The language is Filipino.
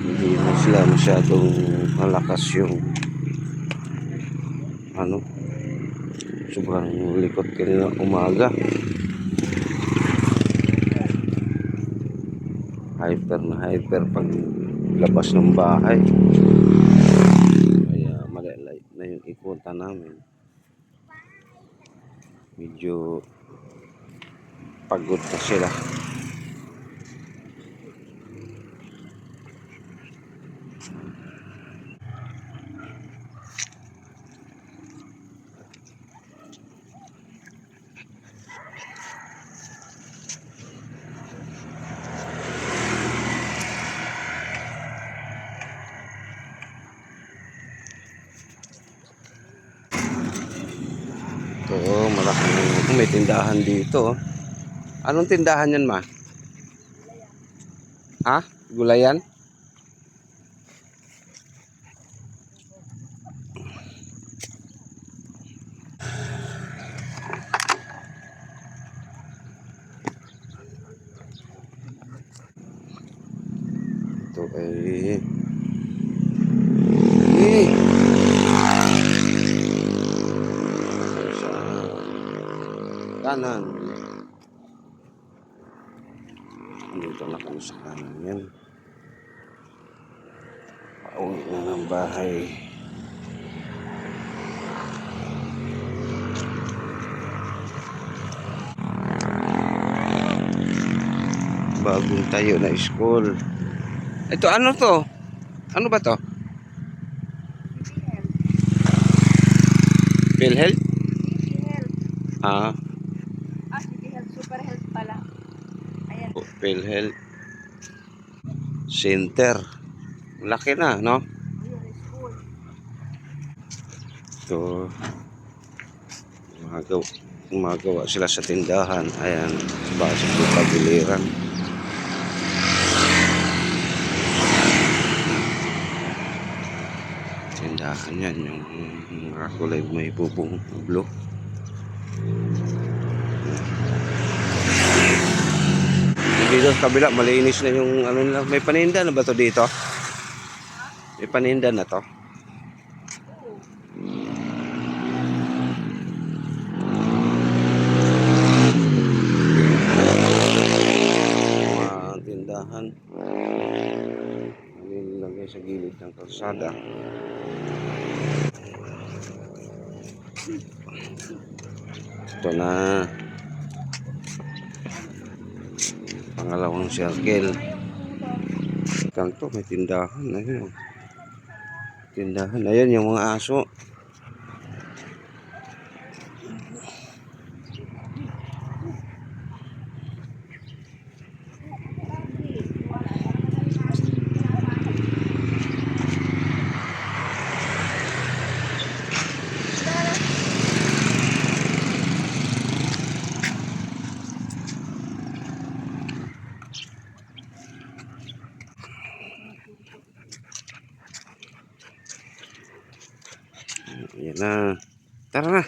Hindi na sila masyadong malakas yung sobrang likot kanina umaga. Hyper na hyper pag labas ng bahay. Kaya malilight na yung ikutan namin. Medyo pagod na sila. Oo, malaking may tindahan dito. Anong tindahan yan, ma? Ha? Gulayan? Ito ay kanan. Dito na kami sa kanan yan. Pauwi na ng bahay. Bagong tayo na school. Ito ano to? Ano ba to? PhilHealth? Ah. PhilHealth Super Health pala. Ayan. PhilHealth Center. Laki na, no? Ito gumagawa sila sa tindahan. Ayan, base sa pagbiliran. Tindahan yan, yung mga kulay may bubong blue. Dito sa kabila malinis na yung ano nila. May paninda na ba to dito? May paninda na to. Mga tindahan nilagay sa gilid ng kalsada. Ito na pangalawang circle. Kanto may tindahan. Ayun. Tindahan. Ayun yung mga aso. Ayan na. Tara na.